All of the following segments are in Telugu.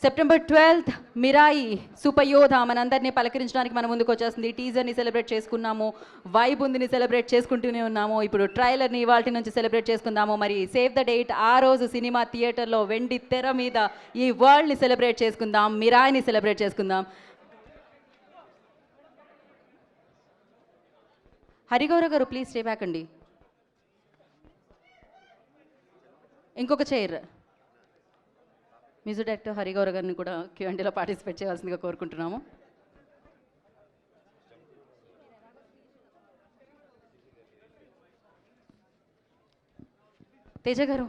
సెప్టెంబర్ 12th మిరాయి సూపర్ యోధ మనందరినీ పలకరించడానికి మన ముందుకు వచ్చేస్తుంది. టీజర్ని సెలబ్రేట్ చేసుకున్నాము, వైబ్ ఉందిని సెలబ్రేట్ చేసుకుంటూనే ఉన్నాము. ఇప్పుడు ట్రైలర్ని ఇవాల్టి నుంచి సెలబ్రేట్ చేసుకుందాము. మరి సేవ్ ద డేట్, ఆ రోజు సినిమా థియేటర్లో వెండి తెర మీద ఈ వరల్డ్ని సెలబ్రేట్ చేసుకుందాం, మిరాయిని సెలబ్రేట్ చేసుకుందాం. హరిగౌర గారు ప్లీజ్ స్టే బ్యాక్ అండి. ఇంకొక చైర్. మ్యూజిక్ డైరెక్టర్ హరిగౌర గారిని కూడా Q&Aలో పార్టిసిపేట్ చేయాల్సిందిగా కోరుకుంటున్నాము. తేజ గారు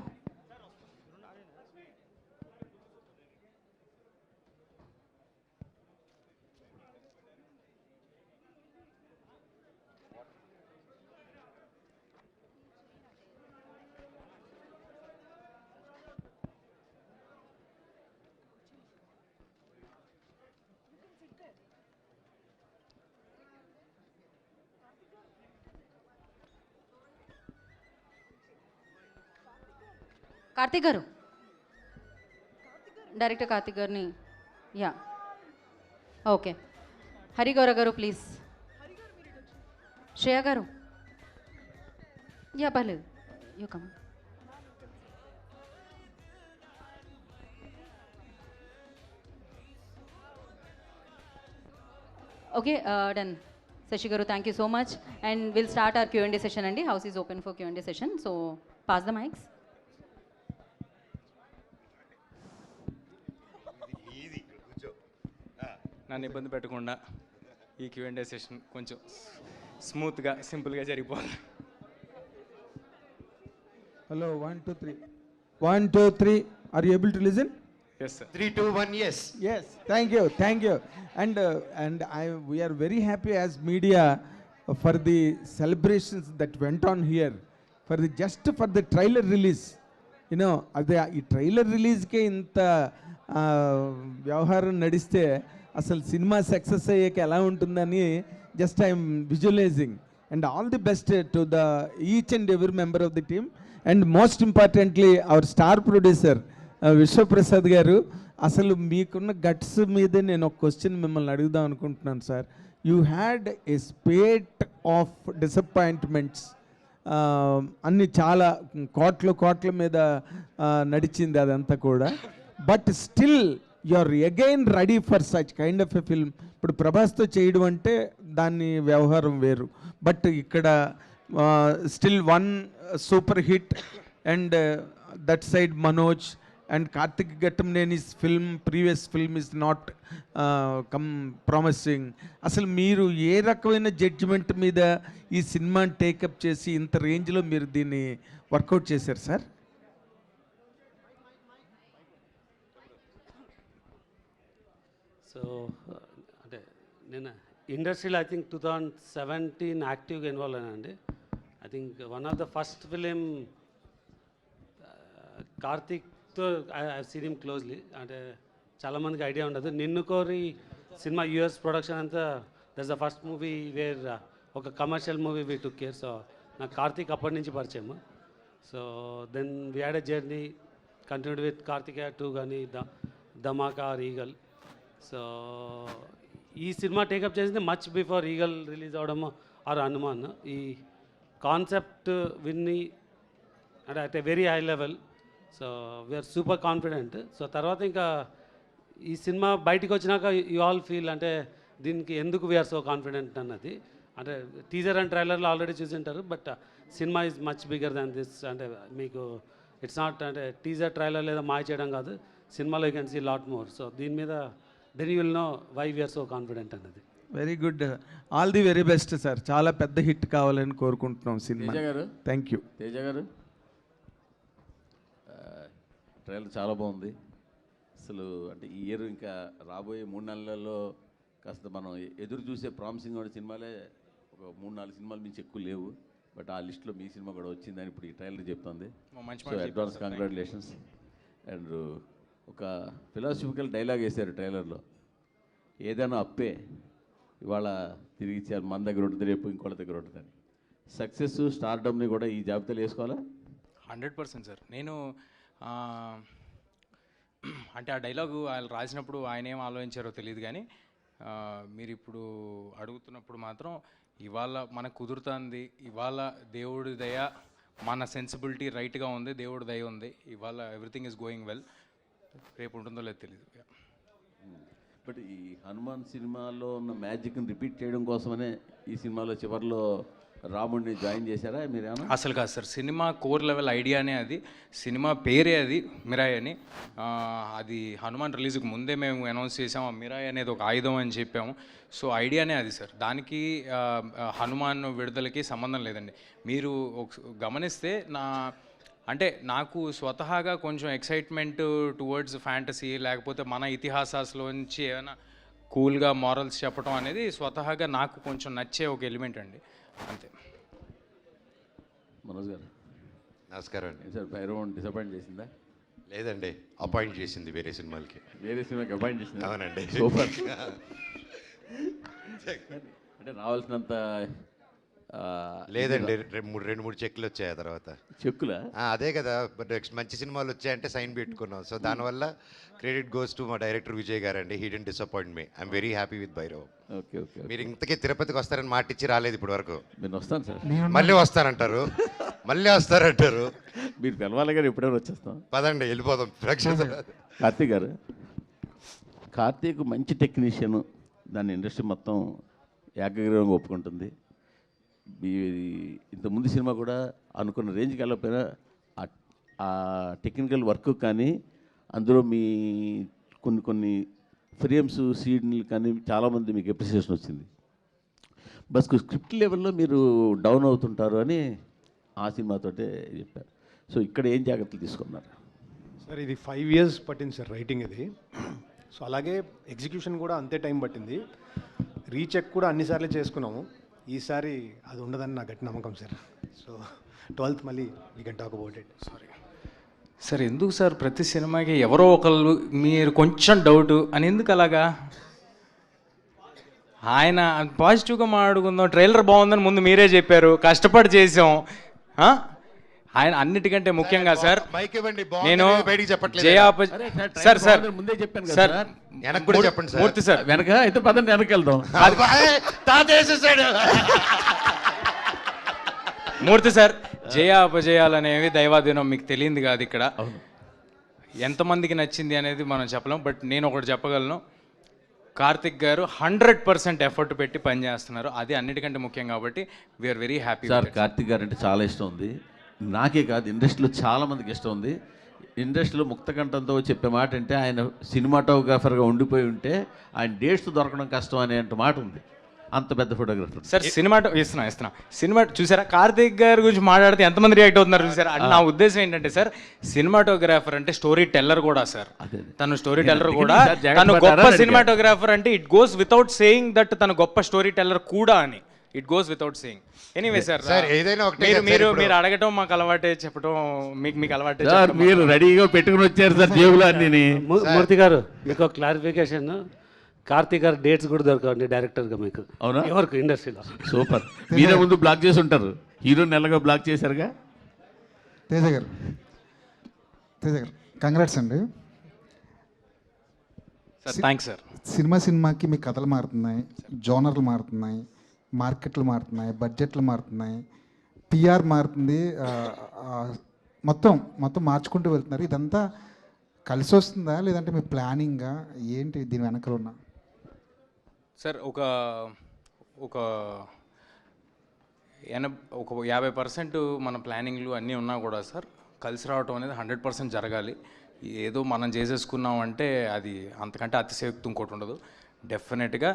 కార్తిక్ గారు, డైరెక్టర్ కార్తిక్ గారిని, యా ఓకే. హరిగౌర గారు ప్లీజ్. శ్రేయ గారు, యా పర్లేదు, you come. Okay done. Shashi గారు thank you so much and will start our Q&A session అండి. House is open for Q&A session, so pass the mics. నన్ను ఇబ్బంది పెట్టకుండా ఈ Q&A సెషన్ కొంచెం స్మూత్గా సింపుల్గా జరిగిపోవాలి. Hello, 1 2 3. 1 2 3. Are you able to listen? Yes, sir. 3 2 1 yes. Yes. Thank you. Thank you. And we are very happy as media for the celebrations that went on here just for the trailer release. You know, ఈ ట్రైలర్ రిలీజ్కే ఇంత వ్యవహారం నడిస్తే అసలు సినిమా సక్సెస్ అయ్యాక ఎలా ఉంటుందని just I'm visualizing. And all the best to the each and every member of the team and most importantly our star producer Vishwaprasad garu. అసలు మీకున్న గట్స్ మీద నేను ఒక క్వశ్చన్ మిమ్మల్ని అడుగుదాం అనుకుంటున్నాను sir. You had a spate of disappointments, అన్ని చాలా కోట్ల మీద నడిచింది అదంతా కూడా. But still you are again ready for such kind of a film. ఇప్పుడు ప్రభాస్తో చేయడం అంటే దాని వ్యవహారం వేరు, బట్ ఇక్కడ still one super hit and that side Manoj and Karthik ఘట్టంనేని's film, previous film is not promising. అసలు మీరు ఏ రకమైన జడ్జిమెంట్ మీద ఈ సినిమాని టేకప్ చేసి ఇంత రేంజ్లో మీరు దీన్ని వర్కౌట్ చేశారు సార్? సో అంటే నేను ఇండస్ట్రీలో ఐ థింక్ 2017 యాక్టివ్గా ఇన్వాల్వ్ అయినానండి. I think one of the first film కార్తిక్తో ఐ సీన్ హిమ్ క్లోజ్లీ. అంటే చాలామందికి ఐడియా ఉండదు, నిన్ను కోరి సినిమా US ప్రొడక్షన్ అంతా that's the first movie where ఒక commercial movie we took care. So నాకు కార్తిక్ అప్పటి నుంచి పరిచయం. So then we had a journey continued with Karthikeya 2 కానీ ధమాకా ఆర్ ఈగల్. సో ఈ సినిమా టేకప్ చేసింది మచ్ బిఫోర్ ఈగల్ రిలీజ్ అవడము ఆర్ హనుమాన్. ఈ కాన్సెప్ట్ విన్ని అంటే at a very high level. So we are super confident. So తర్వాత ఇంకా ఈ సినిమా బయటికి వచ్చినాక యూ ఆల్ ఫీల్ అంటే దీనికి ఎందుకు వీఆర్ సో కాన్ఫిడెంట్ అన్నది. అంటే టీజర్ అండ్ ట్రైలర్లో ఆల్రెడీ చూసింటారు, బట్ సినిమా is much bigger than this. అంటే మీకు ఇట్స్ నాట్ అంటే టీజర్ ట్రైలర్ లేదా మాయ చేయడం కాదు, సినిమాలో you can see lot more. So దీని మీద then you will know why we are so confident అన్నది. Very good, all the very best sir. చాలా పెద్ద హిట్ కావాలని కోరుకుంటున్నాం సినిమా. Thank you. తేజ గారు, ట్రైలర్ చాలా బాగుంది. అసలు అంటే ఈ ఇయర్ ఇంకా రాబోయే 3 నెలల్లో కాస్త మనం ఎదురు చూసే ప్రామిసింగ్ ఉన్న సినిమాలే ఒక 3-4 సినిమాలు మించి ఎక్కువ లేవు. బట్ ఆ లిస్ట్లో మీ సినిమా కూడా వచ్చిందని ఇప్పుడు ఈ ట్రైలర్ చెప్తుంది. So advance congratulations. అండ్ ఒక ఫిలాసఫికల్ డైలాగ్ వేశారు ట్రైలర్లో, ఏదైనా అప్పే ఇవాళ తిరిగి ఇచ్చారు, మన దగ్గర ఉంటుంది రేపు ఇంకోళ్ళ దగ్గర ఉంటుందని. సక్సెస్ స్టార్డమ్ని కూడా ఈ జాబితాలో వేసుకోవాలా? 100% సార్. నేను అంటే ఆ డైలాగు వాళ్ళు రాసినప్పుడు ఆయన ఏం ఆలోచించారో తెలియదు కానీ మీరు ఇప్పుడు అడుగుతున్నప్పుడు మాత్రం ఇవాళ మనకు కుదురుతుంది, ఇవాళ దేవుడి దయ, మన సెన్సిబిలిటీ రైట్గా ఉంది, దేవుడి దయ ఉంది, ఇవాళ ఎవ్రీథింగ్ ఈజ్ గోయింగ్ వెల్. రేపు ఉంటుందో లేదో తెలియదు. బట్ ఈ హనుమాన్ సినిమాలో ఉన్న మ్యాజిక్ని రిపీట్ చేయడం కోసమనే ఈ సినిమాలో చివరిలో రాముడిని జాయిన్ చేశారా మీరు ఏమన్నా? అసలు కాదు సార్, సినిమా కోర్ లెవెల్ ఐడియానే అది, సినిమా పేరే అది మిరాయ్ అని. అది హనుమాన్ రిలీజ్కి ముందే మేము అనౌన్స్ చేసాము, మిరాయ్ అనేది ఒక ఆయుధం అని చెప్పాము. సో ఐడియానే అది సార్. దానికి హనుమాన్ విడుదలకి సంబంధం లేదండి. మీరు గమనిస్తే అంటే నాకు స్వతహాగా కొంచెం ఎక్సైట్మెంట్ టువర్డ్స్ ఫ్యాంటసీ, లేకపోతే మన ఇతిహాసాల్లోంచి ఏమైనా కూల్గా మారల్స్ చెప్పడం అనేది స్వతహాగా నాకు కొంచెం నచ్చే ఒక ఎలిమెంట్ అండి, అంతే. మనోజ్ గారు నమస్కారం అండి. సార్ భైరవం డిసప్పాయింట్ చేసిందా? లేదండి, అపాయింట్ చేసింది వేరే సినిమాలకి. వేరే సినిమాకి అపాయింట్ చేసిందా? అవునండి. సూపర్. అంటే రావాల్సినంత లేదండి, రెండు మూడు చెక్లు వచ్చాయి ఆ తర్వాత. చెక్కులా? అదే కదా, బట్ మంచి సినిమాలు వచ్చాయంటే సైన్ పెట్టుకున్నాం. సో దానివల్ల క్రెడిట్ గోస్ టు మా డైరెక్టర్ విజయ్ గారు అండి. He didn't disappoint me. I'm very happy with Bhairav. Okay okay. మీరు ఇంతకీ తిరుపతికి వస్తారని మాటిచ్చి రాలేదు ఇప్పటి వరకు. నేను వస్తాను సార్. మళ్ళీ వస్తారంటారు, మళ్ళీ వస్తారంటారు. మీరు పిలవాలి కానీ ఎప్పుడైనా వచ్చేస్తాం. పదండి వెళ్ళిపోదాం ప్రేక్షకులు. కార్తీక్ గారు, కార్తీక్ మంచి టెక్నీషియన్, దాన్ని ఇండస్ట్రీ మొత్తం ఏకగ్రీవంగా ఒప్పుకుంటుంది. ఇంతకుముందు సినిమా కూడా అనుకున్న రేంజ్కి వెళ్ళకపోయినా ఆ టెక్నికల్ వర్క్ కానీ అందులో మీ కొన్ని ఫ్రేమ్స్ సీన్లు కానీ చాలామంది మీకు అప్రిసియేషన్ వచ్చింది. బస్ స్క్రిప్ట్ లెవెల్లో మీరు డౌన్ అవుతుంటారు అని ఆ సినిమాతోటే చెప్పారు. సో ఇక్కడ ఏం జాగ్రత్తలు తీసుకున్నారు సార్? ఇది 5 years పట్టింది సార్ రైటింగ్ ఇది. సో అలాగే ఎగ్జిక్యూషన్ కూడా అంతే టైం పట్టింది. రీచెక్ కూడా అన్నిసార్లు చేసుకున్నాము. ఈసారి అది ఉండదని నా గట్టి నమ్మకం సార్. సో 12th మళ్ళీ we can talk about it. Sorry sir, ఎందుకు సార్ ప్రతి సినిమాకి ఎవరో ఒకళ్ళు మీరు కొంచెం డౌట్ అని ఎందుకు అలాగా? ఆయన పాజిటివ్గా మాట్లాడుకుందాం, ట్రైలర్ బాగుందని ముందు మీరే చెప్పారు, కష్టపడి చేసాం. ఆయన అన్నిటికంటే ముఖ్యంగా సార్ నేను సార్ సార్ ముందే చెప్పాను సార్ కదా. వెనక్కి కూడా చెప్పండి సార్. మూర్తి సార్ వెనక అయితే పదండి వెనక్కి వెళ్దాం. మూర్తి సార్, జయ అపజయాలు అనేవి దైవాధీనం, మీకు తెలియంది కాదు. ఇక్కడ ఎంతమందికి నచ్చింది అనేది మనం చెప్పలేం. బట్ నేను ఒకటి చెప్పగలను, కార్తిక్ గారు 100% ఎఫర్ట్ పెట్టి పనిచేస్తున్నారు. అది అన్నిటికంటే ముఖ్యం. కాబట్టి we are very happy. Sir Karthik garu అంటే చాలా ఇష్టం ఉంది, నాకే కాదు ఇండస్ట్రీలో చాలామందికి ఇష్టం ఉంది. ఇండస్ట్రీలో ముక్తకంఠంతో చెప్పే మాట అంటే ఆయన సినిమాటోగ్రాఫర్గా ఉండిపోయి ఉంటే ఆయన డేట్స్ దొరకడం కష్టం అనే మాట ఉంది. అంత పెద్ద ఫోటోగ్రాఫర్ సార్. ఇస్తున్నా సినిమా చూసారా? కార్తిక్ గారి గురించి మాట్లాడితే ఎంతమంది రియాక్ట్ అవుతున్నారు చూసారా? నా ఉద్దేశం ఏంటంటే సార్, సినిమాటోగ్రాఫర్ అంటే స్టోరీ టెల్లర్ కూడా సార్. తను స్టోరీ టెల్లర్ కూడా, తను గొప్ప సినిమాటోగ్రాఫర్ అంటే it goes without saying that తను గొప్ప స్టోరీ టెల్లర్ కూడా అని. It goes without saying. Anyway sir, ఏదైనా మీరు అడగటం మాకు అలవాటే, చెప్పడం మీకు అలవాటే. మీరు రెడీగా పెట్టుకుని వచ్చారు సార్ జేబులో అన్ని. మూర్తి గారు, మీకు క్లారిఫికేషన్, కార్తీక్ గారు డేట్స్ కూడా దొరకండి డైరెక్టర్గా మీకు. అవునా? ఎవరికి ఇండస్ట్రీలో. సూపర్. మీరే ముందు బ్లాక్ చేసి ఉంటారు, హీరో నెలగా బ్లాక్ చేశారుగా. తేజ గారు కంగ్రాట్స్ అండి. Sir thanks sir. సినిమాకి మీ కథలు మారుతున్నాయి, జోనర్లు మారుతున్నాయి, మార్కెట్లు మారుతున్నాయి, బడ్జెట్లు మారుతున్నాయి, పిఆర్ మారుతుంది, మొత్తం మార్చుకుంటూ వెళ్తున్నారు. ఇదంతా కలిసి వస్తుందా లేదంటే మీ ప్లానింగా ఏంటి దీని వెనకాల ఉన్న? సార్ ఒక 50% మన ప్లానింగ్లు అన్నీ ఉన్నా కూడా సార్, కలిసి రావటం అనేది 100% జరగాలి. ఏదో మనం చేసేసుకున్నాం అంటే అది అంతకంటే అతిశయోక్తి ఇంకోటి ఉండదు. డెఫినెట్గా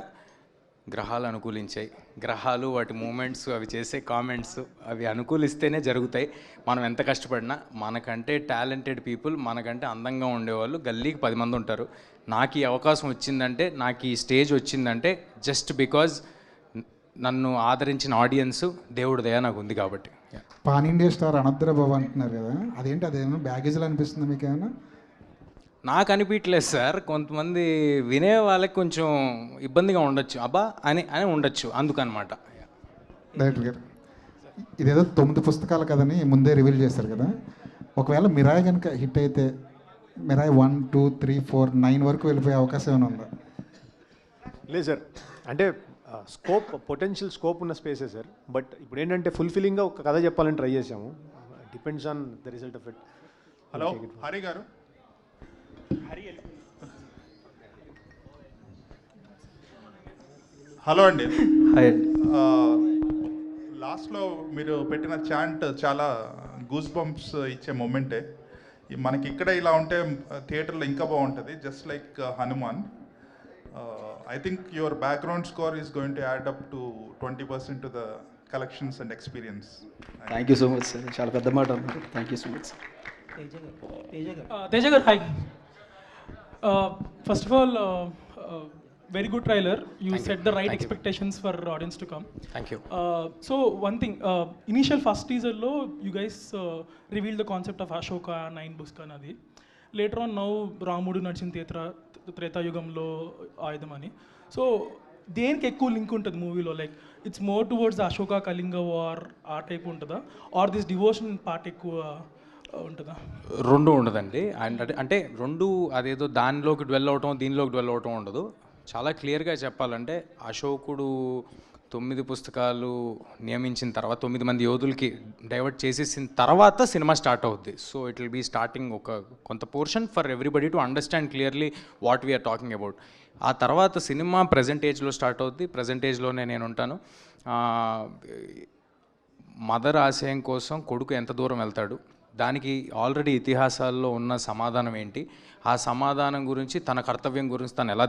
గ్రహాలు అనుకూలించాయి. గ్రహాలు వాటి మూమెంట్స్, అవి చేసే కామెంట్స్, అవి అనుకూలిస్తేనే జరుగుతాయి. మనం ఎంత కష్టపడినా మనకంటే టాలెంటెడ్ పీపుల్, మనకంటే అందంగా ఉండేవాళ్ళు గల్లీకి 10 మంది ఉంటారు. నాకు ఈ అవకాశం వచ్చిందంటే, నాకు ఈ స్టేజ్ వచ్చిందంటే జస్ట్ బికాజ్ నన్ను ఆదరించిన ఆడియన్స్, దేవుడి దయ నాకు ఉంది కాబట్టి. పాన్ ఇండియా స్టార్ అనంతర బాబు అంటున్నారు కదా, అదేంటి? అదేమన్నా బ్యాగేజ్లో అనిపిస్తుంది మీకు ఏమైనా? నాకు అనిపించలేదు సార్. కొంతమంది వినే వాళ్ళకి కొంచెం ఇబ్బందిగా ఉండొచ్చు, అబ్బా అని ఉండొచ్చు, అందుకనమాట. డైరెక్టర్ గారు, ఇదేదో 9 పుస్తకాలు కదని ముందే రివీల్ చేశారు కదా, ఒకవేళ మిరాయ్ కనుక హిట్ అయితే మిరాయి 1, 2, 3, 4, 9 వరకు వెళ్ళిపోయే అవకాశం ఏమైనా ఉందా? లేదు సార్, అంటే పొటెన్షియల్ స్కోప్ ఉన్న స్పేసే సార్. బట్ ఇప్పుడు ఏంటంటే ఫుల్ఫిల్లింగ్గా ఒక కథ చెప్పాలని ట్రై చేసాము. Depends on the result of it. Hello Hari గారు. హలో అండి. లాస్ట్లో మీరు పెట్టిన చాంట్ చాలా గూస్ బంప్స్ ఇచ్చే మూమెంటే. మనకి ఇక్కడ ఇలా ఉంటే థియేటర్లో ఇంకా బాగుంటుంది. Just like Hanuman. I think your background score is going to add up to 20% to the collections and experience. Thank you so much sir, చాలా పెద్ద మాట అన్నారు. Thank you so much. Teja గారు hi. First of all very good trailer. You set the right expectations for audience to come. Thank you. So one thing, initial first teaser lo you guys revealed the concept of Ashoka 9 books kanadi. Later on now Ramudu నడిచిన త్రేతాయుగంలో ఆయుధం అని. సో దేనికి ఎక్కువ లింక్ ఉంటుంది మూవీలో? Like it's more towards Ashoka Kalinga war ఆ టైప్ ఉంటుందా, ఆర్ దిస్ డివోషన్ పార్ట్ ఎక్కువ ఉంటుందా? రెండు ఉండదండి. అంటే రెండు అదేదో దానిలోకి డ్వెల్ అవటం దీనిలోకి డ్వెల్ అవటం ఉండదు. చాలా క్లియర్గా చెప్పాలంటే అశోకుడు 9 పుస్తకాలు నియమించిన తర్వాత 9 మంది యోధులకి డైవర్ట్ చేసేసిన తర్వాత సినిమా స్టార్ట్ అవుద్ది. So it will be starting ఒక కొంత portion for everybody to understand clearly what we are talking about. ఆ తర్వాత సినిమా ప్రజెంట్ ఏజ్లో స్టార్ట్ అవుద్ది. ప్రజెంట్ ఏజ్లోనే నేను ఉంటాను. మదర్ ఆశయం కోసం కొడుకు ఎంత దూరం వెళ్తాడు, దానికి ఆల్రెడీ ఇతిహాసాల్లో ఉన్న సమాధానం ఏంటి, ఆ సమాధానం గురించి తన కర్తవ్యం గురించి తను ఎలా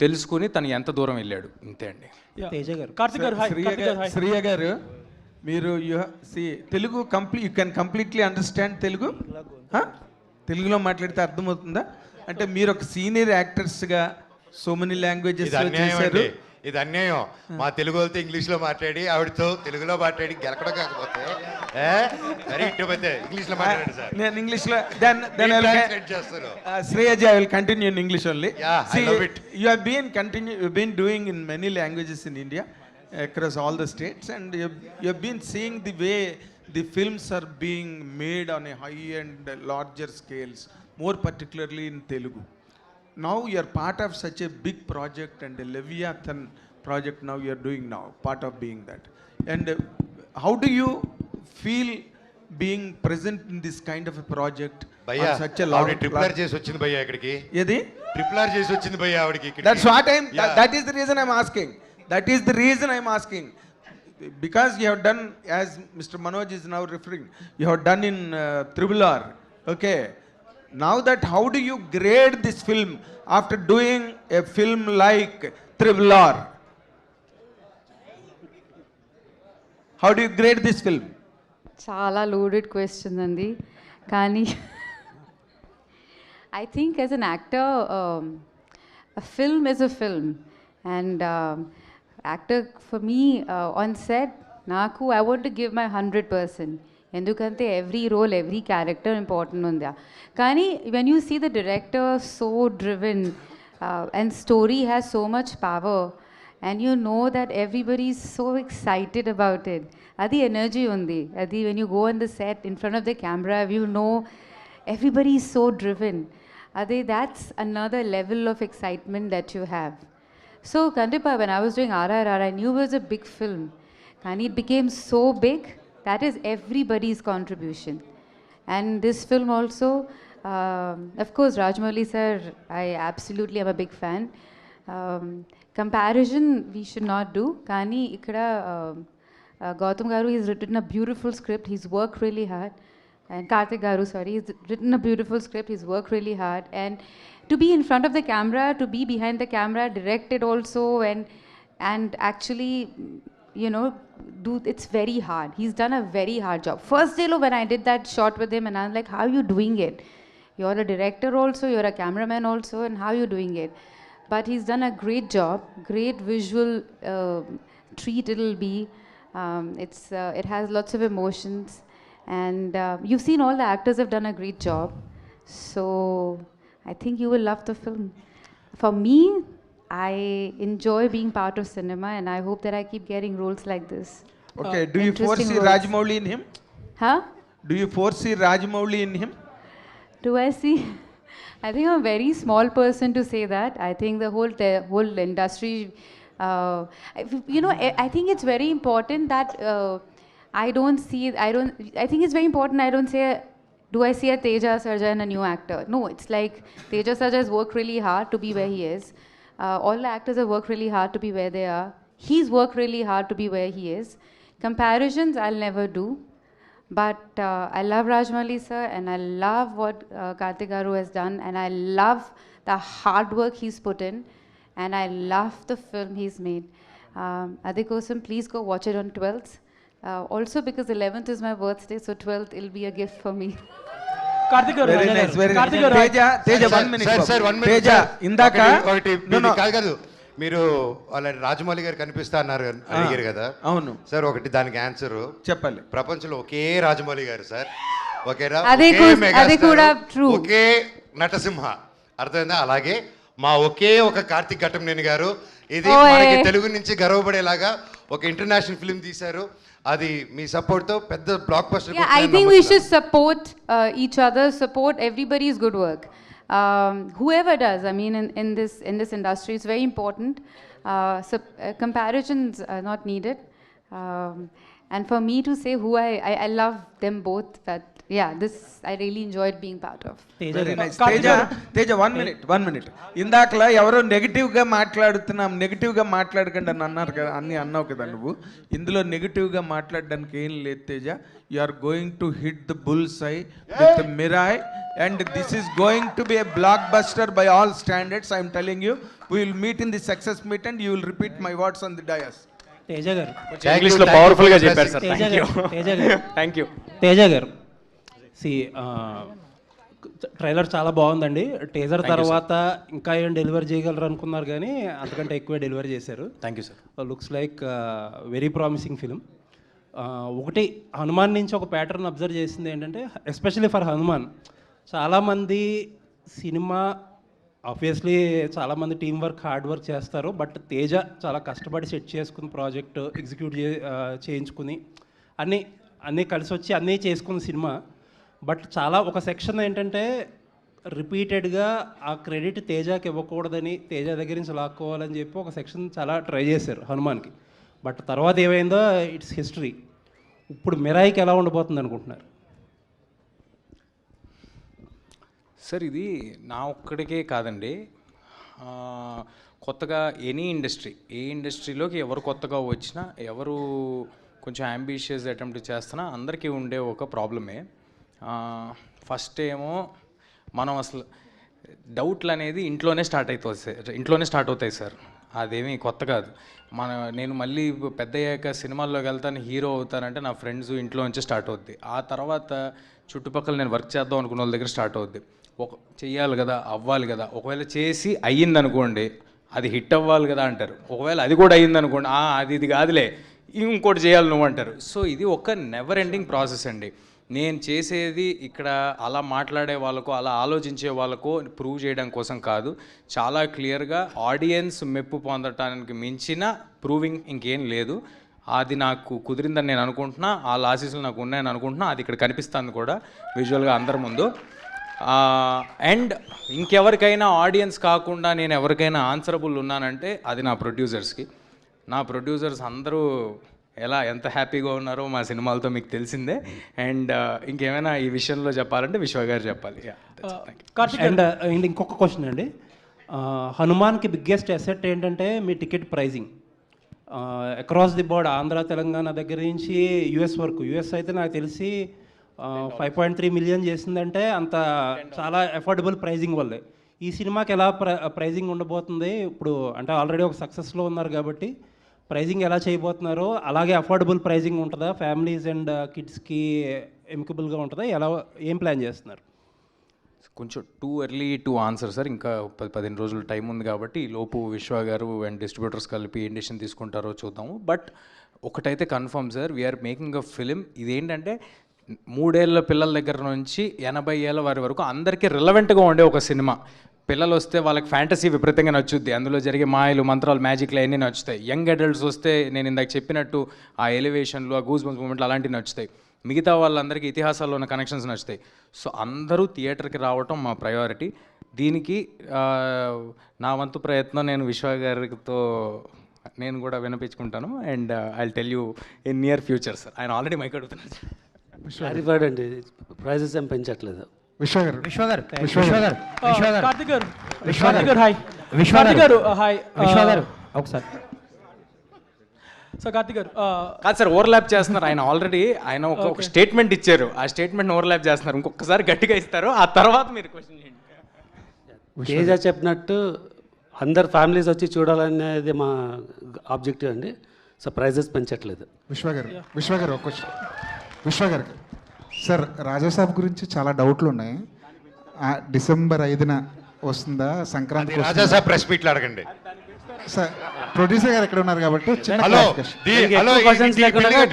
తెలుసుకుని తను ఎంత దూరం వెళ్ళాడు, ఇంతే అండి. కార్తిక్ గారు హాయ్. శ్రీయ గారు, మీరు Telugu you can completely understand Telugu? తెలుగులో మాట్లాడితే అర్థమవుతుందా? అంటే మీరు ఒక సీనియర్ యాక్టర్స్గా సో మెనీ లాంగ్వేజెస్ చేశారు. ఇది అన్యాయం. మా తెలుగు వాళ్ళతో ఇంగ్లీష్లో మాట్లాడి ఆవిడతో తెలుగులో మాట్లాడి గెలకడం కాకపోతే వెరీ ఇంటిపోతే ఇంగ్లీష్లో మాట్లాడండి సార్. నేను ఇంగ్లీష్లో చేస్తాను. Shreyaji, I will continue in English only. Yeah, I love it. You have been doing in many languages in India, across all the states, and you have been seeing the way the films are being made on a high and larger scales, more particularly in Telugu. Now you are part of such a big project, and a Leviathan project now you are doing now, part of being that. And how do you feel being present in this kind of a project భయ్యా, on such a long triple R చేసి వచ్చింది భయ్యా ఇక్కడికి. ఏది ట్రిపుల్ ఆర్ చేసి వచ్చింది భయ్యా ఆవిడకి. That's what that is the reason I'm asking. That is the reason I'm asking. Because you have done, as Mr. Manoj is now referring, you have done in Triple R. Okay. Now that, how do you grade this film after doing a film like Triple R? How do you grade this film? చాలా లోడెడ్ క్వశ్చన్ అండి. కానీ I think as an actor, a film is a film. And actor for me on set, naku I want to give my 100%. ఎందుకంటే every role every character important ఉంది. కానీ when you see the director so driven and story has so much power and you know that everybody is so excited about it. అది ఎనర్జీ ఉంది. అది when you go on the set in front of the camera you know everybody is so driven. అదే that's another level of excitement that you have. So Kandipa, when I was doing RRR, I knew it was a big film. Kani it became so big. That is everybody's contribution. And this film also, of course, Rajamouli sir, I absolutely am a big fan. Comparison we should not do. Kani ikkada Gautam Garu, he's written a beautiful script. He's worked really hard. And Karthik Garu, sorry, he's written a beautiful script. He's worked really hard. And to be in front of the camera, to be behind the camera, directed also, and actually, you know, it's very hard. He's done a very hard job. First day when I did that shot with him, and I was like, how are you doing it? You're a director also, you're a cameraman also, and how are you doing it? But he's done a great job, great visual treat it'll be. It has lots of emotions, and you've seen all the actors have done a great job. So I think you will love the film. For me, I enjoy being part of cinema, and I hope that I keep getting roles like this. Okay, do you foresee Rajamouli in him? Huh? Do you foresee Rajamouli in him? Do I see? I think I'm a very small person to say that. I think the whole industry, I think it's very important that I think it's very important I don't say, do I see a Teja Sarja and a new actor? No, it's like Teja Sarja has worked really hard to be where he is. All the actors have worked really hard to be where they are. He's worked really hard to be where he is. Comparisons I'll never do. But I love Rajmouli sir, and I love what Kartik Garu has done, and I love the hard work he's put in, and I love the film he's made. Adikosam, please go watch it on 12th. Also because 11th is my birthday, so 12th will be a gift for me. Karthik garu very nice, very nice. Teja 1 minute. Sir 1 minute. Teja ఇందాక కాదు మీరు వాళ్ళ రాజమౌళి గారు కనిపిస్తా అన్నారు అడిగారు కదా. అవును సార్, ఒకటి దానికి ఆన్సర్ చెప్పాలి. ప్రపంచంలో ఒకే రాజమౌళి గారు సార్, ఒకేరా, అది కూడా true. ఒకే నటసింహ, అర్థమైందా? అలాగే మా ఒకే ఒక కార్తిక్ ఘట్టంనేని గారు, ఇది మనకి తెలుగు నుంచి గర్వపడేలాగా ఒక ఇంటర్నేషనల్ ఫిల్మ్ తీశారు. అది మీ సపోర్ట్ తో పెద్ద block buster. Yeah, I think we should support each other, support everybody's good work. Whoever does, I mean, in this industry, it's very important. Comparisons are not needed. And for me to say who I love them both. But yeah, this I really enjoyed being part of. Very nice. Teja 1 minute. ఇందాకలా ఎవరో నెగిటివ్గా మాట్లాడకండి అని అన్నారు కదా, అన్నావు కదా నువ్వు. ఇందులో నెగిటివ్గా మాట్లాడడానికి ఏం లేదు Teja. You are going to hit the bull's eye with Mirai, and this is going to be a blockbuster by all standards. I am telling you, we will meet in the success meet and you will repeat my words on the dais. Teja గారు ఇంగ్లీష్ లో పవర్ఫుల్ గా చెప్పారు సార్. థ్యాంక్ యూ తేజ గారు ట్రైలర్ చాలా బాగుందండి. టీజర్ తర్వాత ఇంకా ఏం డెలివరీ చేయగలరు అనుకున్నారు, కానీ అంతకంటే ఎక్కువ డెలివరీ చేశారు. Thank you sir. Looks like very promising film. ఒకటి హనుమాన్ నుంచి ఒక ప్యాటర్న్ అబ్జర్వ్ చేసింది ఏంటంటే, ఎస్పెషల్లీ ఫర్ హనుమాన్, చాలామంది సినిమా ఆబ్వియస్లీ చాలామంది టీం వర్క్, హార్డ్ వర్క్ చేస్తారు. బట్ తేజ చాలా కష్టపడి సెట్ చేసుకుని ప్రాజెక్ట్ ఎగ్జిక్యూట్ చేయించుకుని అన్నీ కలిసి వచ్చి అన్నీ చేసుకున్న సినిమా. బట్ చాలా ఒక సెక్షన్ ఏంటంటే రిపీటెడ్గా ఆ క్రెడిట్ తేజకి ఇవ్వకూడదని, తేజ దగ్గర నుంచి లాక్కోవాలని చెప్పి ఒక సెక్షన్ చాలా ట్రై చేశారు హనుమాన్కి. బట్ తర్వాత ఏమైందో ఇట్స్ హిస్టరీ. ఇప్పుడు మిరాయికి ఎలా ఉండబోతుంది అనుకుంటున్నారు? సార్, ఇది నా ఒక్కడికే కాదండి, కొత్తగా ఎనీ ఇండస్ట్రీ, ఏ ఇండస్ట్రీలోకి ఎవరు కొత్తగా వచ్చినా, ఎవరు కొంచెం అంబిషియస్ అటెంప్ట్ చేస్తున్నా అందరికీ ఉండే ఒక ప్రాబ్లమే. ఫస్ట్ ఏమో మనం అసలు డౌట్లు అనేది ఇంట్లోనే స్టార్ట్ అవుతాయి సార్. అదేమీ కొత్త కాదు. నేను మళ్ళీ పెద్ద అయ్యాక సినిమాల్లోకి వెళ్తాను, హీరో అవుతానంటే నా ఫ్రెండ్స్ ఇంట్లో నుంచి స్టార్ట్ అవుద్ది. ఆ తర్వాత చుట్టుపక్కల నేను వర్క్ చేద్దాం అనుకున్న వాళ్ళ దగ్గర స్టార్ట్ అవుద్ది. చెయ్యాలి కదా, అవ్వాలి కదా. ఒకవేళ చేసి అయ్యిందనుకోండి, అది హిట్ అవ్వాలి కదా అంటారు. ఒకవేళ అది కూడా అయ్యిందనుకోండి, ఇది కాదులే, ఇంకోటి చేయాలి నువ్వు అంటారు. సో ఇది ఒక నెవర్ ఎండింగ్ ప్రాసెస్ అండి. నేను చేసేది ఇక్కడ అలా మాట్లాడే వాళ్ళకు, అలా ఆలోచించే వాళ్ళకు ప్రూవ్ చేయడం కోసం కాదు. చాలా క్లియర్గా ఆడియన్స్ మెప్పు పొందటానికి మించిన ప్రూవింగ్ ఇంకేం లేదు. అది నాకు కుదిరిందని నేను అనుకుంటున్నా, ఆ లాసెస్లు నాకు ఉన్నాయని అనుకుంటున్నా. అది ఇక్కడ కనిపిస్తుంది కూడా విజువల్గా అందరి ముందు. అండ్ ఇంకెవరికైనా ఆడియన్స్ కాకుండా నేను ఎవరికైనా ఆన్సరబుల్ ఉన్నానంటే అది నా ప్రొడ్యూసర్స్కి. నా ప్రొడ్యూసర్స్ అందరూ ఎంత హ్యాపీగా ఉన్నారో మా సినిమాలతో మీకు తెలిసిందే. అండ్ ఇంకేమైనా ఈ విషయంలో చెప్పాలంటే విశ్వ గారు చెప్పాలి. అండ్ ఇంకొక క్వశ్చన్ అండి, హనుమాన్కి బిగ్గెస్ట్ అసెట్ ఏంటంటే మీ ticket pricing. Across the board, Andhra Telangana దగ్గర నుంచి యుఎస్ వరకు. యుఎస్ అయితే నాకు తెలిసి 5.3 మిలియన్ చేసిందంటే అంత చాలా అఫోర్డబుల్ ప్రైజింగ్ వల్లే. ఈ సినిమాకి ఎలా ప్రైజింగ్ ఉండబోతుంది ఇప్పుడు? అంటే ఆల్రెడీ ఒక సక్సెస్లో ఉన్నారు కాబట్టి ప్రైజింగ్ ఎలా చేయబోతున్నారో, అలాగే అఫోర్డబుల్ ప్రైజింగ్ ఉంటుందా? ఫ్యామిలీస్ అండ్ కిడ్స్కి ఎమికబుల్గా ఉంటుందా? ఏం ప్లాన్ చేస్తున్నారు? కొంచెం too early to answer sir. ఇంకా 10-15 రోజులు టైం ఉంది కాబట్టి ఈ లోపు విశ్వ గారు అండ్ డిస్ట్రిబ్యూటర్స్ కలిపి ఏం డెసిషన్ తీసుకుంటారో చూద్దాము. బట్ ఒకటైతే confirm sir, we are making a film. ఇదేంటంటే 3 ఏళ్ళ పిల్లల దగ్గర నుంచి 80 ఏళ్ళ వారి వరకు అందరికీ రిలవెంట్గా ఉండే ఒక సినిమా. పిల్లలు వస్తే వాళ్ళకి ఫ్యాంటసీ విపరీతంగా నచ్చుద్ది, అందులో జరిగే మాయలు మంత్రాలు మ్యాజిక్లు అవన్నీ నచ్చుతాయి. యంగ్ అడల్ట్స్ వస్తే నేను ఇందాక చెప్పినట్టు ఆ ఎలివేషన్లు, ఆ గూస్ బంప్స్ మూమెంట్లు అలాంటివి నచ్చుతాయి. మిగతా వాళ్ళందరికీ ఇతిహాసాల్లో ఉన్న కనెక్షన్స్ నచ్చుతాయి. సో అందరూ థియేటర్కి రావటం మా ప్రయారిటీ. దీనికి నా వంతు ప్రయత్నం నేను విశ్వ గారితో నేను కూడా వినిపించుకుంటాను. And I tell you in near future sir. ఆయన ఆల్రెడీ మైక్ అడుగుతున్నారు. క్లారిఫైడ్ అండి, ప్రైజెస్ ఏం పెంచట్లేదు. కార్తిక్ గారు హాయ్. కార్తిక్ గారు హాయ్. ఒకసారి సో కార్తిక్ గారు కాదు సార్, ఓవర్లాప్ చేస్తున్నారు. ఆయన ఆల్రెడీ ఆయన ఒక స్టేట్మెంట్ ఇచ్చారు, ఆ స్టేట్మెంట్ ఓవర్లాప్ చేస్తున్నారు. ఇంకొకసారి గట్టిగా ఇస్తారు, ఆ తర్వాత మీరు క్వశ్చన్ చేయండి. తేజ చెప్పినట్టు అందరు ఫ్యామిలీస్ వచ్చి చూడాలనేది మా ఆబ్జెక్టివ్ అండి. సో ప్రైజెస్ పెంచట్లేదు. విశ్వ గారు ఒక క్వశ్చన్. విశ్వ గారికి సార్, రాజాసాబ్ గురించి చాలా డౌట్లు ఉన్నాయి. డిసెంబర్ 5న వస్తుందా, సంక్రాంతి? రాజాసాబ్ ప్రెస్ మీట్లు అడగండి సార్. ప్రొడ్యూసర్ గారు ఎక్కడ ఉన్నారు కాబట్టి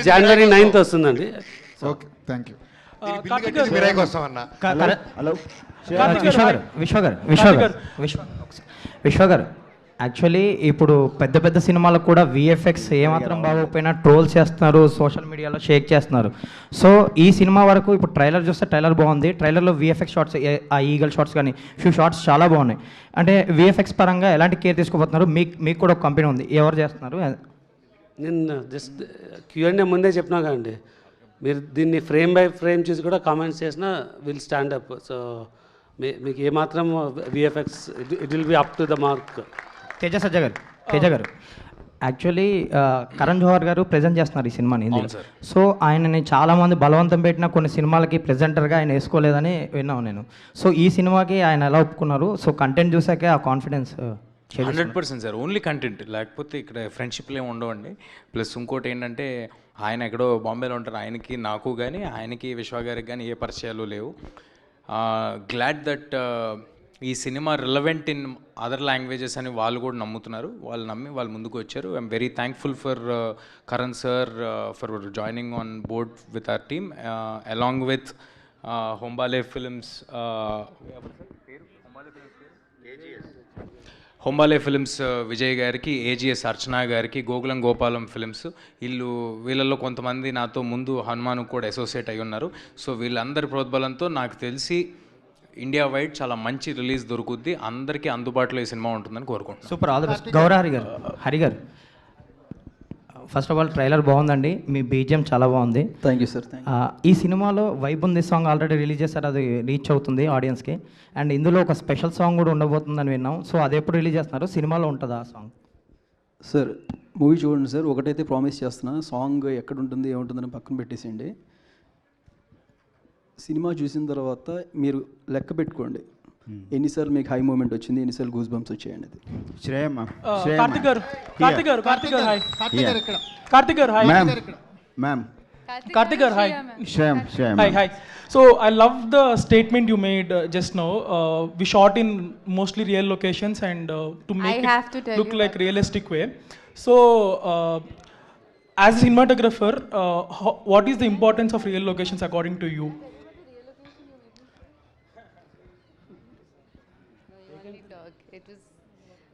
జనవరి 9th వస్తుందండి. Okay, thank you. విశ్వ గారు యాక్చువల్లీ ఇప్పుడు పెద్ద పెద్ద సినిమాలకు కూడా విఎఫ్ఎక్స్ ఏమాత్రం బాగోకపోయినా ట్రోల్ చేస్తున్నారు, సోషల్ మీడియాలో షేక్ చేస్తున్నారు. సో ఈ సినిమా వరకు ఇప్పుడు ట్రైలర్ చూస్తే ట్రైలర్ బాగుంది, ట్రైలర్లో విఎఫ్ఎక్స్ షార్ట్స్, ఆ ఈగల్ షార్ట్స్ కానీ ఫ్యూ షార్ట్స్ చాలా బాగున్నాయి. అంటే విఎఫ్ఎక్స్ పరంగా ఎలాంటి కేర్ తీసుకోబోతున్నారు? మీకు కూడా ఒక కంపెనీ ఉంది, ఎవరు చేస్తున్నారు? నేను జస్ట్ Q&A ముందే చెప్పినా కదండి, మీరు దీన్ని ఫ్రేమ్ బై ఫ్రేమ్ చూసి కూడా కామెంట్స్ చేసినా విల్ స్టాండ్ అప్. సో మీకు ఏమాత్రం VFX it will be up to the mark. Teja గారు యాక్చువల్లీ కరణ్ జోహర్ గారు ప్రజెంట్ చేస్తున్నారు ఈ సినిమాని ఇందులో. సో ఆయనని చాలామంది బలవంతం పెట్టిన కొన్ని సినిమాలకి ప్రెజెంటర్గా ఆయన వేసుకోలేదని విన్నాను నేను. సో ఈ సినిమాకి ఆయన ఎలా ఒప్పుకున్నారు? సో కంటెంట్ చూసాకే ఆ కాన్ఫిడెన్స్. 100% సార్, ఓన్లీ కంటెంట్, లేకపోతే ఇక్కడ ఫ్రెండ్షిప్లు ఏమి ఉండవండి. ప్లస్ ఇంకోటి ఏంటంటే ఆయన ఎక్కడో బాంబేలో ఉంటారు, ఆయనకి నాకు కానీ ఆయనకి విశ్వ గారికి కానీ ఏ పరిచయాలు లేవు. గ్లాడ్ దట్ ఈ cinema relevant in other languages అని వాళ్ళు కూడా నమ్ముతున్నారు. వాళ్ళు నమ్మి వాళ్ళు ముందుకు వచ్చారు. I'm very thankful for Karan sir for joining on board with our team along with Hombale films, Hombale films Vijay గారికి, ఏజిఎస్ అర్చనా గారికి, గోకులం గోపాలం ఫిల్మ్స్. వీళ్ళల్లో కొంతమంది నాతో ముందు హనుమాన్ కూడా అసోసియేట్ అయి ఉన్నారు. సో వీళ్ళందరి ప్రోద్బలంతో నాకు తెలిసి ఇండియా వైడ్ చాలా మంచి రిలీజ్ దొరుకుద్ది, అందరికీ అందుబాటులో ఈ సినిమా ఉంటుందని కోరుకుంటున్నాను. Super, all the best. Hari గారు ఫస్ట్ ఆఫ్ ఆల్ ట్రైలర్ బాగుందండి, మీ బీజిఎం చాలా బాగుంది. Thank you sir. ఈ సినిమాలో వైబ్ ఉంది సాంగ్ ఆల్రెడీ రిలీజ్ చేస్తారు, అది రీచ్ అవుతుంది ఆడియన్స్కి. అండ్ ఇందులో ఒక స్పెషల్ సాంగ్ కూడా ఉండబోతుందని విన్నాం. సో అది ఎప్పుడు రిలీజ్ చేస్తున్నారు? సినిమాలో ఉంటుందా ఆ సాంగ్? సార్ మూవీ చూడండి సార్, ఒకటైతే ప్రామిస్ చేస్తున్నా, సాంగ్ ఎక్కడ ఉంటుంది ఏముంటుందని పక్కన పెట్టేసేయండి. సినిమా చూసిన తర్వాత మీరు లెక్క పెట్టుకోండి ఎన్నిసార్లు మీకు హై మూమెంట్ వచ్చింది, ఎన్నిసార్లు గూస్ బంప్స్ వచ్చాయండి. అది So I love the statement you made just now. We shot in mostly real locations and to make it look like realistic way. So as a cinematographer, what is the importance of real locations according to you? It was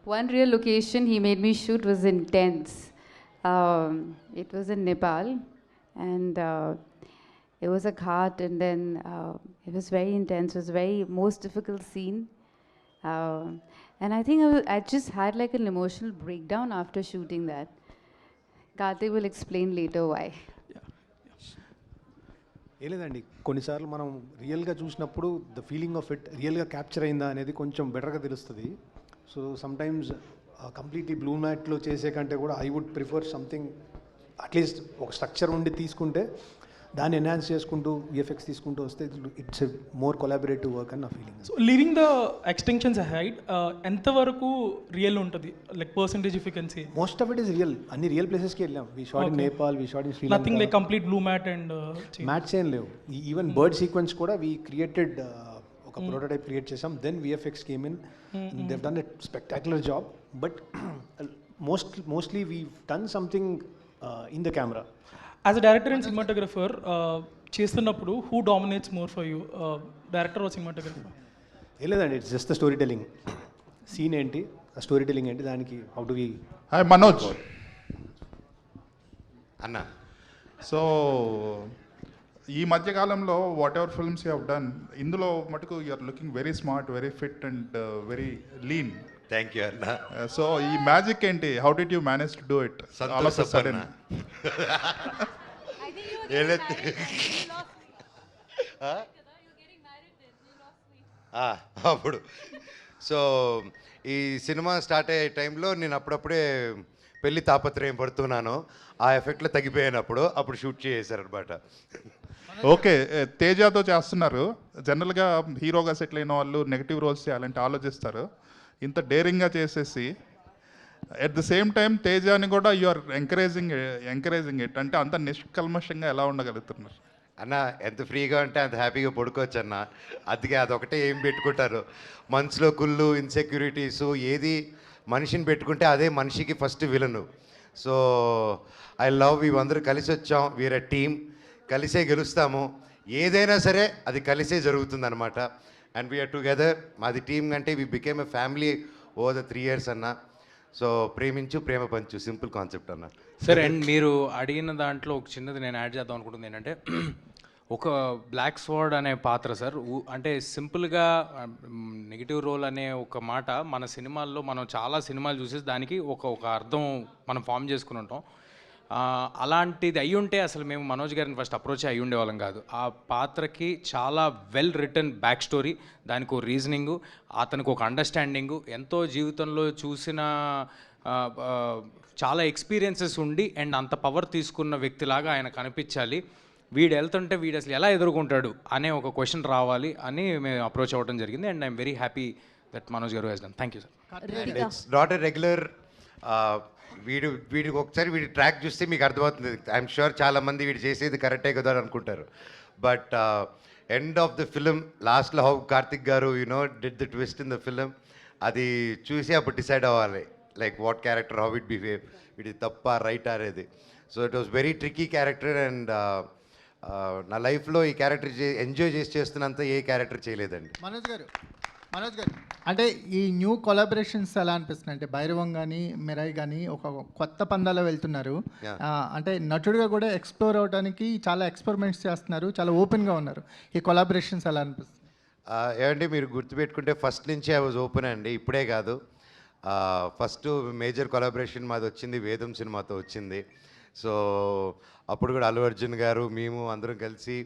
one real location he made me shoot was intense. It was in Nepal, and it was a ghat, and then it was very intense. It was very most difficult scene, and I think I just had like an emotional breakdown after shooting that. Karthik will explain later why. ఏ లేదండి, కొన్నిసార్లు మనం రియల్గా చూసినప్పుడు ద ఫీలింగ్ ఆఫ్ ఇట్ రియల్గా క్యాప్చర్ అయిందా అనేది కొంచెం బెటర్గా తెలుస్తుంది. సో సమ్టైమ్స్ కంప్లీట్లీ బ్లూ మ్యాట్లో చేసే కంటే కూడా I would prefer something at least ఒక స్ట్రక్చర్ ఉండి తీసుకుంటే దాన్ని ఎన్హాన్స్ చేసుకుంటూ విఎఫ్ఎక్స్ తీసుకుంటూ వస్తే it's a more collaborative work అని నా feeling. So living the extensions ahead, ఎంతవరకు రియల్ ఉంటుంది, like percentage if you can say? Most of it is real. అన్ని రియల్ ప్లేసెస్కి వెళ్ళాం. వి shot in Nepal, we shot in Sri Lanka. Nothing like complete blue mat and mats ఏం లేవు. ఈవెన్ బర్డ్ సీక్వెన్స్ కూడా వి క్రియేటెడ్ ఒక ప్రోటోటైప్ క్రియేట్ చేసాం. Then VFX came in, they done a spectacular job. But mostly we done something in the camera. As a director and cinematographer చేస్తున్నప్పుడు who dominates more for you, director or cinematographer? ఏం లేదండి, it's just story telling. Scene ఏంటి, ఆ స్టోరీ టెలింగ్ ఏంటి, దానికి how do we. Hi Manoj అన్న. సో ఈ మధ్యకాలంలో whatever films you have done, ఇందులో మటుకు you are looking very smart, very fit and very lean. Thank you అన్న. సో ఈ మ్యాజిక్ ఏంటి, how did you manage to do it all of a sudden? అప్పుడు సో ఈ సినిమా స్టార్ట్ అయ్యే టైంలో నేను అప్పుడప్పుడే పెళ్లి తాపత్రయం పడుతున్నాను, ఆ ఎఫెక్ట్లో తగ్గిపోయాను. అప్పుడు షూట్ చేశారనమాట. ఓకే, తేజాతో చేస్తున్నారు. జనరల్గా హీరోగా సెటిల్ అయిన వాళ్ళు నెగిటివ్ రోల్స్ చేయాలంటే ఆలోచిస్తారు. ఇంత డేరింగ్గా చేసేసి ఎట్ ద సేమ్ టైం తేజాని కూడా యు ఆర్ ఎంకరేజింగ్ ఇట్, అంటే అంత నిష్కల్మషంగా ఎలా ఉండగలుగుతున్నారు? అన్న ఎంత ఫ్రీగా ఉంటే అంత హ్యాపీగా పడుకోవచ్చు అన్న. అందుకే అదొకటే ఏం పెట్టుకుంటారు మనసులో, కుళ్ళు, ఇన్సెక్యూరిటీస్, ఏది మనిషిని పెట్టుకుంటే అదే మనిషికి first villain. So I love, ఇవందరూ కలిసి వచ్చాం, వీఆర్ టీమ్, కలిసే గెలుస్తాము. ఏదైనా సరే అది కలిసే జరుగుతుంది అనమాట. And we are together. మాది టీమ్ కంటే we became a family over the 3 years అన్న. సో ప్రేమించు ప్రేమ పంచు, సింపుల్ కాన్సెప్ట్ అన్న. సరే, అండ్ మీరు అడిగిన దాంట్లో ఒక చిన్నది నేను యాడ్ చేద్దాం అనుకుంటుంది ఏంటంటే, ఒక బ్లాక్ స్వార్డ్ అనే పాత్ర సార్, అంటే సింపుల్గా నెగిటివ్ రోల్ అనే ఒక మాట మన సినిమాల్లో మనం చాలా సినిమాలు చూసేసి దానికి ఒక అర్థం మనం ఫామ్ చేసుకుని ఉంటాం. అలాంటిది అయ్యి ఉంటే అసలు మేము మనోజ్ గారిని ఫస్ట్ అప్రోచ్ అయ్యి ఉండేవాళ్ళం కాదు. ఆ పాత్రకి చాలా వెల్ రిటర్న్ బ్యాక్ స్టోరీ, దానికి ఒక రీజనింగు, అతనికి ఒక అండర్స్టాండింగు, ఎంతో జీవితంలో చూసిన చాలా ఎక్స్పీరియన్సెస్ ఉండి అండ్ అంత పవర్ తీసుకున్న వ్యక్తిలాగా ఆయన కనిపించాలి. వీడు వెళ్తుంటే వీడు అసలు ఎలా ఎదుర్కొంటాడు అనే ఒక క్వశ్చన్ రావాలి అని మేము అప్రోచ్ అవ్వడం జరిగింది. And I'm very happy that Manoj garu has done. Thank you sir. It's not a regular, వీడికి ఒకసారి వీడి ట్రాక్ చూస్తే మీకు అర్థమవుతుంది. ఐఎమ్ షూర్ చాలామంది వీడు చేసేది కరెక్టే కదా అని అనుకుంటారు. But end of the film లాస్ట్లో హౌ కార్తిక్ గారు did the twist in the film, అది చూసి అప్పుడు డిసైడ్ అవ్వాలి like what character, how it behave, ఇది తప్ప రైట్ అనేది. So it was very tricky character. And నా లైఫ్లో ఈ క్యారెక్టర్ ఎంజాయ్ చేస్తున్నంత ఏ క్యారెక్టర్ చేయలేదండి. మనోజ్ గారు అంటే ఈ న్యూ కొలాబరేషన్స్ ఎలా అనిపిస్తున్నాయి? అంటే భైరవం కానీ మిరాయి కానీ ఒక కొత్త పందాలో వెళ్తున్నారు. అంటే నటుడిగా కూడా ఎక్స్ప్లోర్ అవడానికి చాలా ఎక్స్పెరిమెంట్స్ చేస్తున్నారు, చాలా ఓపెన్గా ఉన్నారు. ఈ కొలాబరేషన్స్ ఎలా అనిపిస్తుంది? ఏమంటే మీరు గుర్తుపెట్టుకుంటే ఫస్ట్ నుంచి ఐ వాజ్ ఓపెన్ అండి, ఇప్పుడే కాదు. ఫస్ట్ మేజర్ కొలాబరేషన్ మాది వచ్చింది వేదం సినిమాతో వచ్చింది. సో అప్పుడు కూడా అల్లు అర్జున్ గారు మేము అందరం కలిసి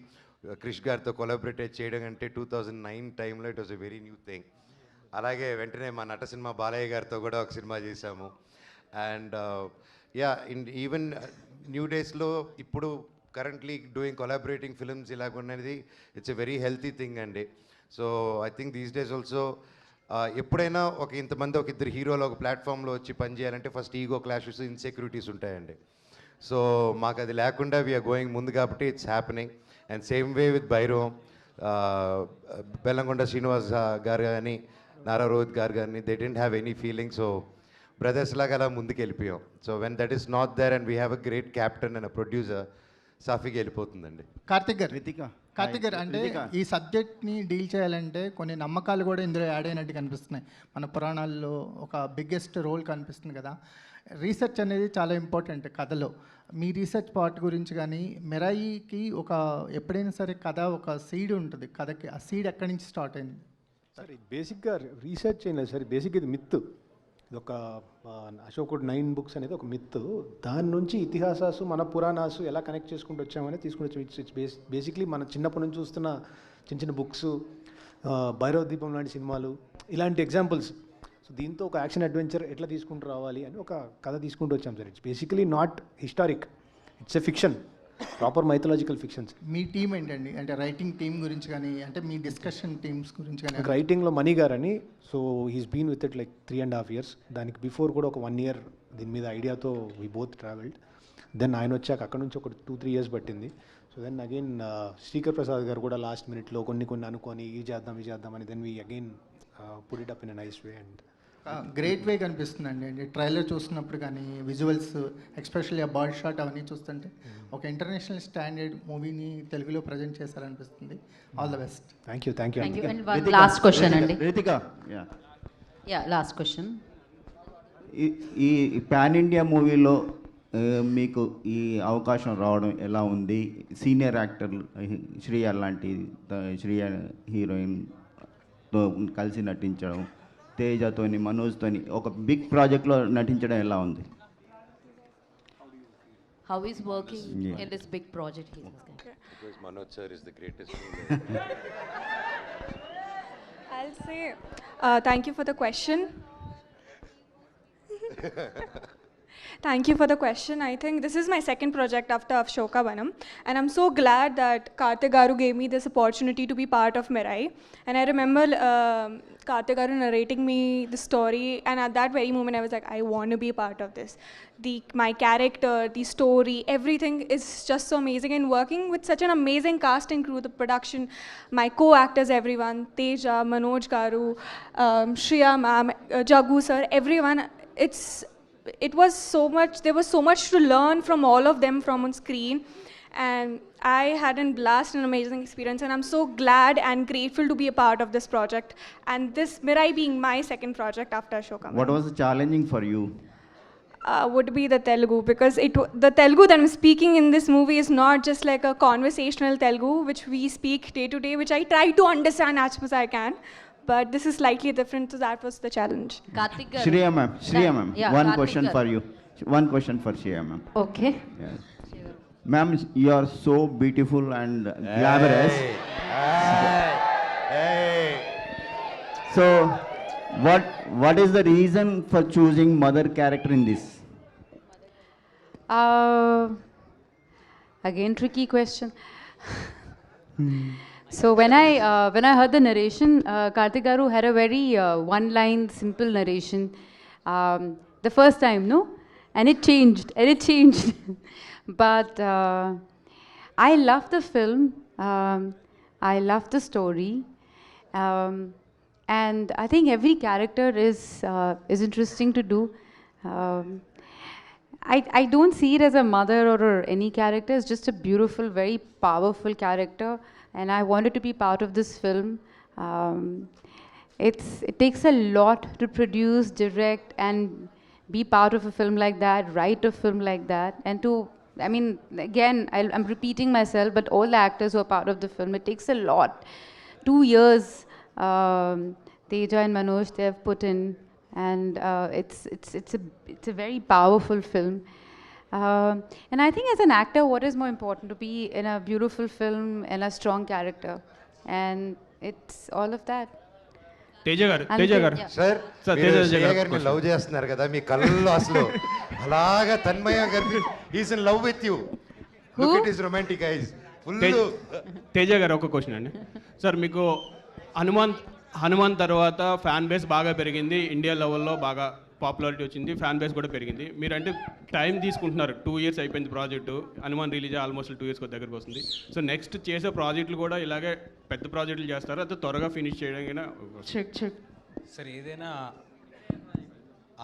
క్రిష్ గారితో కొలాబరేట్ చేయడం అంటే 2009 టైంలో it was a very new thing. అలాగే వెంటనే మా నట సినిమా బాలయ్య గారితో కూడా ఒక సినిమా చేశాము. అండ్ ఈవెన్ న్యూ డేస్లో ఇప్పుడు కరెంట్లీ డూయింగ్ కొలాబరేటింగ్ ఫిల్మ్స్ ఇలాగున్నది it's a very healthy thing అండి. So I think these days also ఎప్పుడైనా ఇంతమంది ఒక ఇద్దరు హీరోలు ఒక ప్లాట్ఫామ్లో వచ్చి పనిచేయాలంటే ఫస్ట్ ఈగో క్లాషెస్, ఇన్సెక్యూరిటీస్ ఉంటాయండి. సో మాకు అది లేకుండా వీఆర్ గోయింగ్ ముందు కాబట్టి it's happening. And same way with Bhairavam, Bellamkonda Srinivas garu కానీ నారా రోహిత్ గారు కానీ they didn't have any feeling. So brothers లాగా అలా ముందుకు వెళ్ళిపోయాం. So when that is not there and we have a great captain and a producer, సాఫీగా వెళ్ళిపోతుందండి. కార్తిక్ గారు అంటే ఈ సబ్జెక్ట్ని డీల్ చేయాలంటే కొన్ని నమ్మకాలు కూడా ఇందులో యాడ్ అయినట్టు కనిపిస్తున్నాయి. మన పురాణాల్లో ఒక బిగ్గెస్ట్ రోల్ కనిపిస్తుంది కదా. రీసెర్చ్ అనేది చాలా ఇంపార్టెంట్ కథలో. మీ రీసెర్చ్ పార్ట్ గురించి కానీ, మిరాయికి ఎప్పుడైనా సరే కథ ఒక సీడ్ ఉంటుంది, కథకి ఆ సీడ్ ఎక్కడి నుంచి స్టార్ట్ అయింది? సార్ బేసిక్గా రీసెర్చ్ ఏం లేదు సార్, బేసిక్ ఇది మిత్. ఇది ఒక అశోకుడు 9 books అనేది ఒక మిత్. దాని నుంచి ఇతిహాసాలు, మన పురాణాలు ఎలా కనెక్ట్ చేసుకుంటూ వచ్చామని తీసుకుని వచ్చాం. ఇట్స్ బేసిక్లీ మన చిన్నప్పటి నుంచి చూస్తున్న చిన్న బుక్స్, భైరవ దీపం లాంటి సినిమాలు, ఇలాంటి ఎగ్జాంపుల్స్. సో దీంతో ఒక యాక్షన్ అడ్వెంచర్ ఎట్లా తీసుకుంటూ రావాలి అని ఒక కథ తీసుకుంటూ వచ్చాం sir. It's basically not historic, it's a fiction, proper mythological fictions. Me team ఏంటండి, అంటే రైటింగ్ టీం గురించి కానీ, అంటే మీ డిస్కషన్ టీమ్స్ గురించి కానీ? రైటింగ్లో మణి గారని, so he's been with it like 3.5 years. దానికి బిఫోర్ కూడా ఒక 1 year దీని మీద ఐడియాతో వీ బోత్ ట్రావెల్డ్. దెన్ ఆయన వచ్చాక అక్కడ నుంచి ఒక 2-3 years పట్టింది. So then again Srikar Prasad garu కూడా లాస్ట్ మినిట్లో కొన్ని అనుకొని ఇది చేద్దాం అని then we again put it up in a nice way. And great way కనిపిస్తుందండి. ట్రైలర్ చూస్తున్నప్పుడు కానీ విజువల్స్, ఎక్స్పెషల్లీ ఆ బర్డ్ షాట్ అవన్నీ చూస్తుంటే ఒక ఇంటర్నేషనల్ స్టాండర్డ్ మూవీని తెలుగులో ప్రజెంట్ చేశారనిపిస్తుంది. All the best. Thank you, thank you. Thank you. And one last question అండి. Ritika, yeah last question. ఈ పాన్ ఇండియా మూవీలో మీకు ఈ అవకాశం రావడం ఎలా ఉంది? సీనియర్ యాక్టర్ శ్రీయ లాంటి శ్రీయ హీరోయిన్తో కలిసి నటించడం, తేజతోని మనోజ్తోని ఒక బిగ్ ప్రాజెక్ట్లో నటించడం ఎలా ఉంది? How is working in this big project? Because Manoj sir is the greatest. I'll say thank you for the question. Thank you for the question. I think this is my second project after Ashoka Vanam, and I'm so glad that Karthik Garu gave me this opportunity to be part of Mirai. And I remember Karthik Garu narrating me the story, and at that very moment I was like, I want to be part of this. My character, the story, everything is just so amazing, and working with such an amazing cast and crew, the production, my co-actors, everyone, Teja, Manoj Garu, Shriya ma'am, Jagu sir, everyone, it was so much, there was so much to learn from all of them from on screen, and I had a blast and amazing experience, and I'm so glad and grateful to be a part of this project, and this Mirai being my second project after Ashoka. What was challenging for you? Would be the Telugu, because the Telugu that I'm speaking in this movie is not just like a conversational Telugu which we speak day to day, which I try to understand as much as I can, but this is slightly different, so that was the challenge. Karthik garu. Shriya ma'am, Yeah, one Karthik question garu. for you. One question for Shriya ma'am. Okay. Yes. Ma'am, you are so beautiful and glamorous. So, what is the reason for choosing mother character in this? Again, tricky question. So when I heard the narration, Karthik Garu had a very one-line, simple narration. The first time, no? And it changed. But I love the film. I love the story. And I think every character is interesting to do. I don't see it as a mother or any character. It's just a beautiful, very powerful character. And I wanted to be part of this film. It takes a lot to produce, direct, and be part of a film like that, write a film like that. And again, I'm repeating myself, but all the actors who are part of the film, it takes a lot. 2 years, Teja and Manoj, they have put in, and it's a very powerful film. And I think as an actor, what is more important? To be in a beautiful film and a strong character. And it's all of that. Teja గారు సార్ శ్రేయ గారిని లవ్ చేస్తున్నారు కదా, మీ కళ్ళల్లో అసలు అలాగా తన్మయ గారు is in love with you. Look it is romantic ice full. Teja గారు ఒక క్వశ్చన్ అండి సార్, మీకు హనుమాన్ తర్వాత ఫ్యాన్ బేస్ బాగా పెరిగింది, ఇండియా లెవెల్లో బాగా పాపులారిటీ వచ్చింది, ఫ్యాన్ బేస్ కూడా పెరిగింది. మీరంటే టైం తీసుకుంటున్నారు, 2 years అయిపోయింది project, Hanuman release almost 2 years దగ్గరకు వస్తుంది. సో నెక్స్ట్ చేసే ప్రాజెక్టులు కూడా ఇలాగే పెద్ద ప్రాజెక్టులు చేస్తారు, అది త్వరగా ఫినిష్ చేయడానికి సార్ ఏదైనా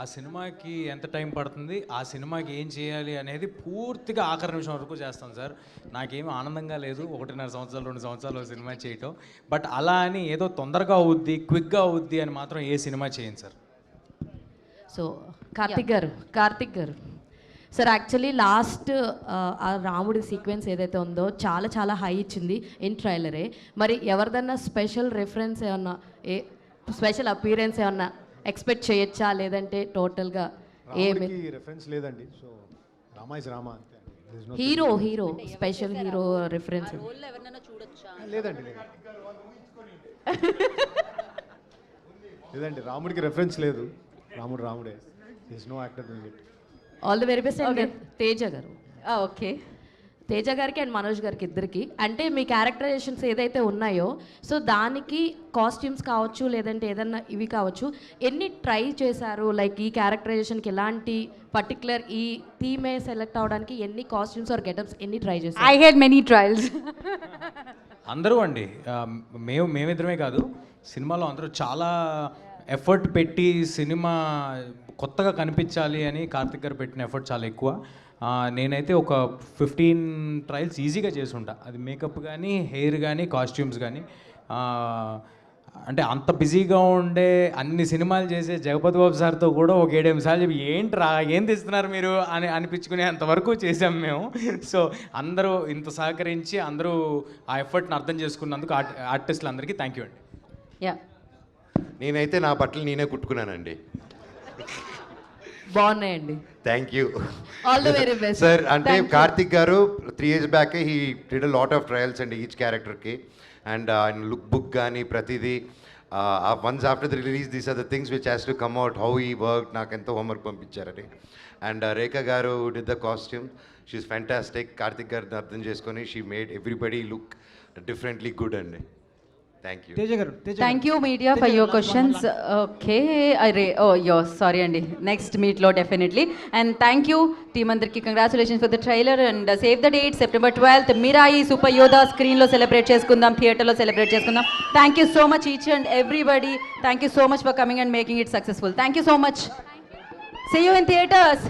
ఆ సినిమాకి ఎంత టైం పడుతుంది, ఆ సినిమాకి ఏం చేయాలి అనేది పూర్తిగా ఆఖరి నిమిషం వరకు చేస్తాం సార్. నాకేమీ ఆనందంగా లేదు 1.5 సంవత్సరాలు 2 సంవత్సరాలు సినిమా చేయటం. బట్ అలా అని ఏదో తొందరగా అవుద్ది, క్విక్గా అవుద్ది అని మాత్రం ఏ సినిమా చేయండి సార్. సో కార్తిక్ గారు సార్, యాక్చువల్లీ లాస్ట్ ఆ రాముడి సీక్వెన్స్ ఏదైతే ఉందో చాలా చాలా హై ఇచ్చింది ఇన్ ట్రైలరే. మరి ఎవరిదన్నా స్పెషల్ రెఫరెన్స్ ఏమన్నా, స్పెషల్ అపీరెన్స్ ఏమన్నా ఎక్స్పెక్ట్ చేయొచ్చా, లేదంటే టోటల్గా ఏమి రెఫరెన్స్ లేదండి? సో రామా ఇస్ రామా అంతే. హీరో స్పెషల్ హీరో రెఫరెన్స్ లేదండి. లేదండి, రాముడికి రెఫరెన్స్ లేదు. రాముడే. There is no actor doing it. All the very best. And Teja garu, okay, Teja గారికి అండ్ మనోజ్ గారికి ఇద్దరికి, అంటే మీ క్యారెక్టరైజేషన్స్ ఏదైతే ఉన్నాయో, సో దానికి కాస్ట్యూమ్స్ కావచ్చు, లేదంటే ఏదన్నా ఇవి కావచ్చు, ఎన్ని ట్రై చేశారు? లైక్ ఈ క్యారెక్టరైజేషన్కి ఎలాంటి పర్టికులర్ ఈ థీమే సెలెక్ట్ అవడానికి ఎన్ని కాస్ట్యూమ్స్ ఆర్ గెటప్స్ ఎన్ని ట్రై చేశారు? I had many trials. అందరూ అండి, మేమిద్దరమే కాదు, సినిమాలో అందరూ చాలా ఎఫర్ట్ పెట్టి సినిమా కొత్తగా కనిపించాలి అని కార్తిక్ గారు పెట్టిన ఎఫర్ట్ చాలా ఎక్కువ. నేనైతే ఒక 15 ట్రయల్స్ ఈజీగా చేసి ఉంటా. అది మేకప్ కానీ, హెయిర్ కానీ, కాస్ట్యూమ్స్ కానీ. అంటే అంత బిజీగా ఉండే అన్ని సినిమాలు చేసే జగపతి బాబు సార్తో కూడా ఒక 7-8 సార్లు చెప్పి ఏంట్రా ఏం తీస్తున్నారు మీరు అని అనిపించుకునే అంతవరకు చేసాం మేము. సో అందరూ ఇంత సహకరించి అందరూ ఆ ఎఫర్ట్ని అర్థం చేసుకున్నందుకు ఆర్టిస్టులు అందరికీ థ్యాంక్ యూ అండి. యా, నేనైతే నా బట్టలు నేనే కుట్టుకున్నానండి. బాగున్నాయండి. Thank you. All the very best sir. అంటే Karthik garu 3 years back he did a lot of trials అండి ఈచ్ క్యారెక్టర్కి. అండ్ ఆయన లుక్ బుక్ కానీ ప్రతిదీ once after the release these are the things which has to come out how he work. నాకు ఎంతో హోంవర్క్ పంపించారని. And Rekha garu did the costume. She's fantastic. Karthik గారిని అర్థం చేసుకొని she made everybody look differently good అండి. Thank you. Thank you media for your questions. Okay, sorry అండి, నెక్స్ట్ మీట్లో definitely. And thank you team అందరికి. Congratulations for the trailer and save the date September 12th Mirai super Yodha స్క్రీన్లో సెలబ్రేట్ చేసుకుందాం, థియేటర్లో సెలబ్రేట్ చేసుకుందాం. Thank you so much each and everybody. Thank you so much for coming and making it successful. Thank you so much. See you in theatres.